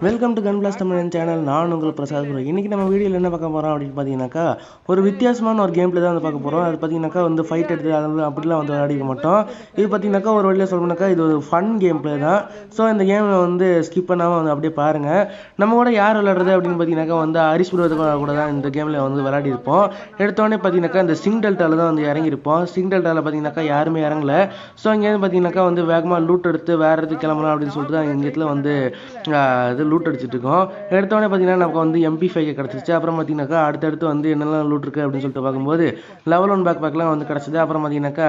Welcome to gun blast Tamil channel. நான் உங்கள் Prasad bro. இன்றைக்கி நம்ம வீடியோவில் என்ன பார்க்க போகிறோம் அப்படின்னு பார்த்தீங்கன்னாக்கா, ஒரு வித்தியாசமான ஒரு கேம் பிளே தான் வந்து பார்க்க போகிறோம். அது பார்த்தீங்கன்னாக்கா வந்து ஃபைட் எடுத்து அது அப்படிலாம் வந்து விளையாடிக்க மாட்டோம். இது பார்த்தீங்கன்னாக்கா ஒரு வழியில் சொல்லணும்னாக்கா இது ஒரு ஃபன் கேம் பிளே தான். ஸோ இந்த கேமை வந்து ஸ்கிப் பண்ணாமல் வந்து அப்படியே பாருங்கள். நம்ம கூட யார் விளையாடுறது அப்படின்னு பார்த்தீங்கன்னாக்கா வந்து ஹரிஷ் ப்ரோ கூட தான் இந்த கேமில் வந்து விளையாடி இருப்போம். எடுத்தோடனே பார்த்தீங்கன்னாக்கா இந்த சிங் டெல்டாவில் தான் வந்து இறங்கியிருப்போம். சிங் டெல்டாவில் பார்த்தீங்கன்னாக்கா யாருமே இறங்கல. ஸோ இங்கேருந்து பார்த்தீங்கன்னாக்கா வந்து வேகமாக லூட் எடுத்து வேறு இடத்துக்கு கிளம்பலாம் அப்படின்னு சொல்லிட்டு தான் இந்த இடத்துல வந்து இது லூட் அடிச்சுட்டு இருக்கோம். எடுத்தோடனே பார்த்தீங்கன்னா நமக்கு வந்து MP5 கிடச்சிச்சு. அப்புறம் பார்த்தீங்கன்னாக்கா அடுத்தடுத்து வந்து என்னெல்லாம் லூட் இருக்குது அப்படின்னு சொல்லிட்டு பார்க்கும்போது லெவல் 1 பேக்லாம் வந்து கிடச்சிது. அப்புறம் பார்த்தீங்கன்னாக்கா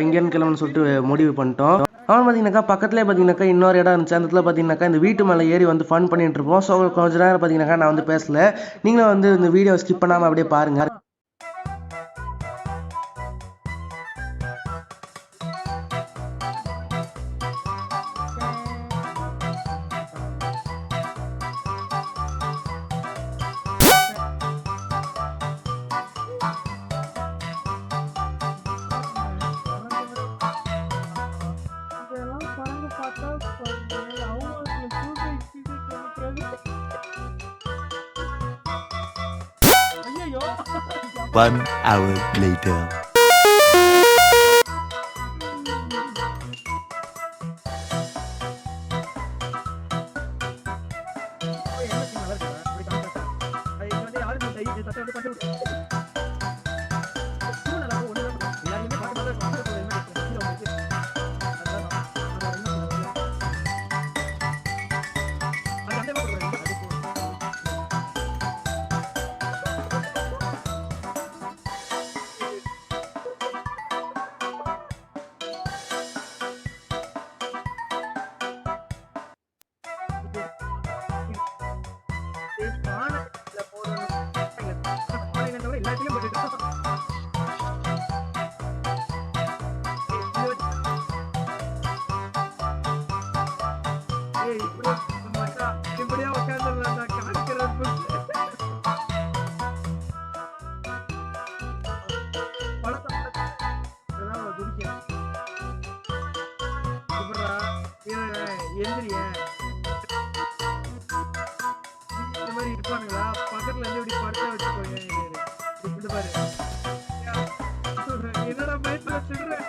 இங்கேருந்து கிளம்புன்னு சொல்லிட்டு முடிவு பண்ணிட்டோம். அவன் பார்த்தீங்கன்னாக்கா பக்கத்துலேயே பார்த்தீங்கன்னாக்கா இன்னொரு இடம் இருந்துச்சு. அந்த இடத்துல பார்த்தீங்கன்னாக்கா இந்த வீட்டு மேலே ஏறி வந்து ஃபன் பண்ணிட்டு இருப்போம். ஸோ கொஞ்ச நேரம் பார்த்தீங்கன்னாக்கா நான் வந்து பேசல. நீங்களும் வந்து இந்த வீடியோ ஸ்கிப் பண்ணாமல் அப்படியே பாருங்கள். One hour later. இருப்பானுங்களா பக்கத்துல இருந்து இப்படி படுத்த வச்சுக்கோங்க. பாரு என்னடா மைண்ட்ல வச்சுடுறேன்.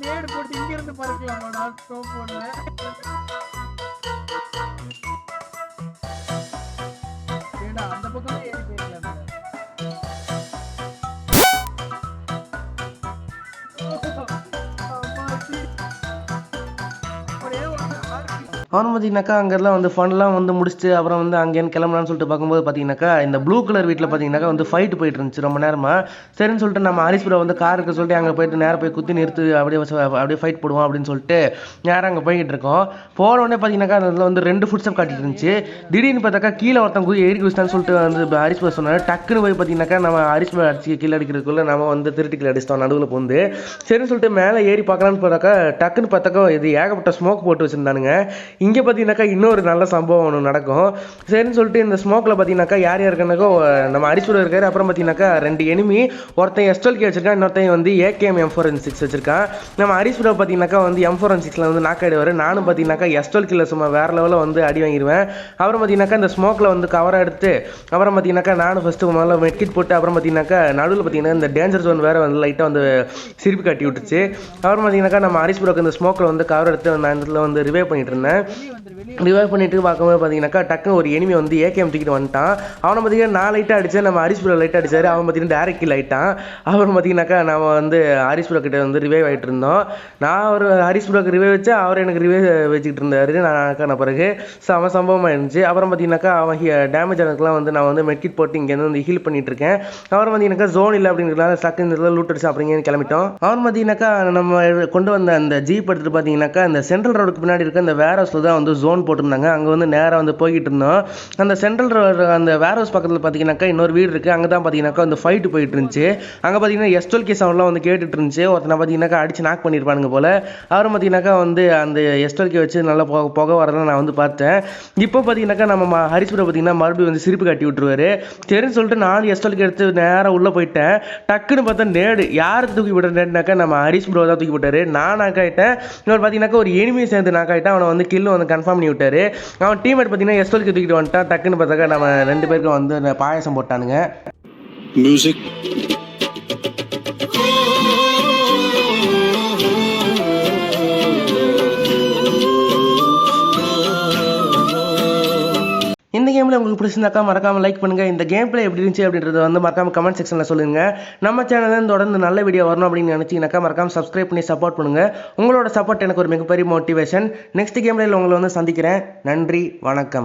நேடு போட்டு இங்க இருந்து பறக்கலாமாடா ஸ்கோப் போடல. ஏடா அந்த பக்கம் ஏறி போயிடலாம். அவன் பார்த்தீங்கன்னாக்கா அங்கெல்லாம் வந்து ஃபன்லாம் வந்து முடிச்சுட்டு அப்புறம் வந்து அங்கேன்னு கிளம்பலான்னு சொல்லிட்டு பார்க்கும்போது பார்த்தீங்கன்னாக்கா இந்த ப்ளூ கலர் வீட்டில் பார்த்தீங்கன்னாக்கா வந்து ஃபைட் போயிட்டு இருந்துச்சு ரொம்ப நேரமாக. சரின்னு சொல்லிட்டு நம்ம ஹரிஷ் ப்ரோ வந்து காருக்கு சொல்லிட்டு அங்கே போயிட்டு நேராக போய் குத்தி நிறுத்து அப்படியே ஃபைட் போடுவோம் அப்படின்னு சொல்லிட்டு நேராக அங்கே போய்கிட்டு இருக்கோம். போனோடனே பார்த்தீங்கன்னாக்கா அதில் வந்து 2 ஃபுட் ஸ்டெப் காட்டிட்டு இருந்துச்சு. திடீர்னு பார்த்தாக்கா கீழே ஒருத்தன் ஏறி குதிச்சிட்டான்னு சொல்லிட்டு வந்து ஹரிஷ் ப்ரோ சொன்னார். டக்குன்னு போய் பார்த்தீங்கன்னாக்கா நம்ம ஹரிஷ் ப்ரோ அடிச்சு கீழே அடிக்கிறதுக்குள்ளே நம்ம வந்து திருட்டி கீழே அடிச்சிட்டோம் நடுவில் போந்து. சரின்னு சொல்லிட்டு மேலே ஏறி பார்க்கலான்னு பார்த்தாக்கா டக்குன்னு பார்த்தாக்கா இது ஏகப்பட்ட ஸ்மோக் போட்டு வச்சுருந்தானுங்க. இங்கே பார்த்தீங்கன்னாக்கா இன்னொரு நல்ல சம்பவம் ஒன்று நடக்கும். சரின்னு சொல்லிட்டு இந்த ஸ்மோக்கில் பார்த்தீங்கன்னாக்கா யார் யாருக்குனாக்கா நம்ம ஹரிஷ் ப்ரோ இருக்காரு. அப்புறம் பார்த்தீங்கன்னாக்கா 2 எனிமி, ஒருத்தன் SLK வச்சிருக்கான், இன்னொருத்தன் வந்து AKM M416 வச்சிருக்கான். நம்ம ஹரிஷ் ப்ரோ பார்த்தீங்கன்னாக்கா வந்து M416 வந்து நாக் ஆயிடுவார். நானும் பார்த்தீங்கன்னாக்கா SLK சும்மா வேற லெவலில் வந்து அடி வாங்கிடுவேன். அப்புறம் பார்த்தீங்கன்னாக்கா இந்த ஸ்மோக்கில் வந்து கவராக எடுத்து அப்புறம் பார்த்தீங்கன்னாக்கா நானும் ஃபஸ்ட்டு முதல்ல மெட்கிட் போட்டு அப்புறம் பார்த்தீங்கன்னாக்கா நடுவில் பார்த்தீங்கன்னா இந்த டேஞ்சர் ஜோன் வேறு வந்து லைட்டாக வந்து சிரிப்பு காட்டி விட்டுச்சு. அப்புறம் பார்த்தீங்கன்னாக்கா நம்ம ஹரிஷ் ப்ரோக்கு இந்த ஸ்மோக்கில் வந்து கவர் எடுத்து நான் இந்த இடத்துல வந்து ரிவைவ் பண்ணிட்டு இருந்தேன். வெளியே வந்துரு வெளியே ரிவைவ் பண்ணிட்டு பார்க்கும்போது பார்த்தீங்கன்னாக்கா டக்குன்னு ஒரு எனிமி வந்து ஏகேஎம் தூக்கிட்டு வந்துட்டான். அவனை பார்த்தீங்கன்னா நான் லைட்டாக அடித்தேன், நம்ம ஹரிஸ்புரா லைட்டாக அடிச்சாரு. அவன் பார்த்தீங்கன்னா டேரக்ட் கில் ஆகிட்டான். அப்புறம் பார்த்தீங்கன்னாக்கா நம்ம வந்து ஹரிஸ்புரா கிட்ட வந்து ரிவைவ் ஆகிட்டு இருந்தோம். நான் ஒரு ஹரிஸ்புராக்கு ரிவைவ் வச்சா அவர் எனக்கு ரிவைவ் வச்சுக்கிட்டு இருந்தாரு. நான் பிறகு செம சம்பவமாக இருந்துச்சு. அப்புறம் பார்த்தீங்கன்னாக்கா அவன் டேமேஜ் ஆனதுக்குலாம் வந்து நான் வந்து மெட்கிட் போட்டு இங்கேருந்து வந்து ஹீல் பண்ணிட்டு இருக்கேன். அப்புறம் பார்த்தீங்கன்னாக்கா ஜோன் இல்லை அப்படிங்கிறதுனால ஸ்டக்கு இந்த லூட் அடிச்சு அப்படிங்கன்னு கிளம்பிட்டோம். அப்புறம் பார்த்தீங்கன்னாக்கா நம்ம கொண்டு வந்த அந்த ஜீப் எடுத்துட்டு பார்த்தீங்கன்னாக்கா இந்த சென்ட்ரல் ரோடுக்கு பின்னாடி இருக்க இந்த வேர் ஹவுஸில் தான் வந்து ஜோன் போட்டிருந்தாங்க. அங்கே வந்து நேராக வந்து போய்கிட்டு இருந்தோம். அந்த சென்ட்ரல் ரோடு அந்த வேர் ஹவுஸ் பக்கத்தில் பார்த்தீங்கன்னாக்கா இன்னொரு வீடு இருக்குது. அங்கே தான் பார்த்தீங்கன்னாக்கா அந்த ஃபைட்டு போயிட்டு இருந்துச்சு. அங்கே பார்த்தீங்கன்னா S12K சவுண்ட்லாம் வந்து கேட்டுட்டு இருந்துச்சு. ஒருத்தனை பார்த்தீங்கன்னாக்கா அடிச்சு நாக் பண்ணியிருப்பானுங்க போல. அப்புறம் பார்த்தீங்கன்னாக்கா வந்து அந்த S12K வச்சு நல்லா புகை வரதான் நான் வந்து பார்த்தேன். இப்போ பார்த்தீங்கன்னாக்கா நம்ம ஹரிஸ்புரா பார்த்தீங்கன்னா மறுபடியும் வந்து சிரிப்பு காட்டி விட்டுருவாரு. சரின்னு சொல்லிட்டு நான் S12K எடுத்து நேராக உள்ளே போயிட்டேன். டக்குன்னு பார்த்தா நேடு யாருக்கு தூக்கி விட்டுற நேடுனாக்கா நம்ம ஹரிஸ்புரா தான் தூக்கி விட்டாரு. நான் நாக்காயிட்டேன். இன்னொரு பார்த்தீங்கன்னாக்கா ஒரு எனிமியை சேர்ந்து நாக்காயிட்டேன். அவனை வந்து கில்லு வந்து கன்ஃபார்ம் பண்ணி விட்டாரு. அவன் டீம்மேட் பார்த்தீங்கன்னா S12K தூக்கிட்டு வந்துட்டான். டக்குன்னு பார்த்தாக்கா நம்ம 2 பேருக்கும் வந்து பாயசம் போட்டானுங்க. Music. இந்த கேமில் உங்களுக்கு பிடிச்சிருந்தாக்கா மறக்காமல் லைக் பண்ணுங்கள். இந்த கேம் பிளே எப்படி இருந்துச்சு அப்படின்றத வந்து மறக்காமல் கமெண்ட் செக்ஷனில் சொல்லுங்கள். நம்ம சேனலில் தொடர்ந்து நல்ல வீடியோ வரணும் அப்படின்னு நினச்சிங்கனாக்கா மறக்காமல் சப்ஸ்கிரைப் பண்ணி சப்போர்ட் பண்ணுங்கள். உங்களோட சப்போர்ட் எனக்கு ஒரு மிகப்பெரிய மோட்டிவேஷன். நெக்ஸ்ட் கேம் பிளேயில் உங்களை வந்து சந்திக்கிறேன். நன்றி, வணக்கம்.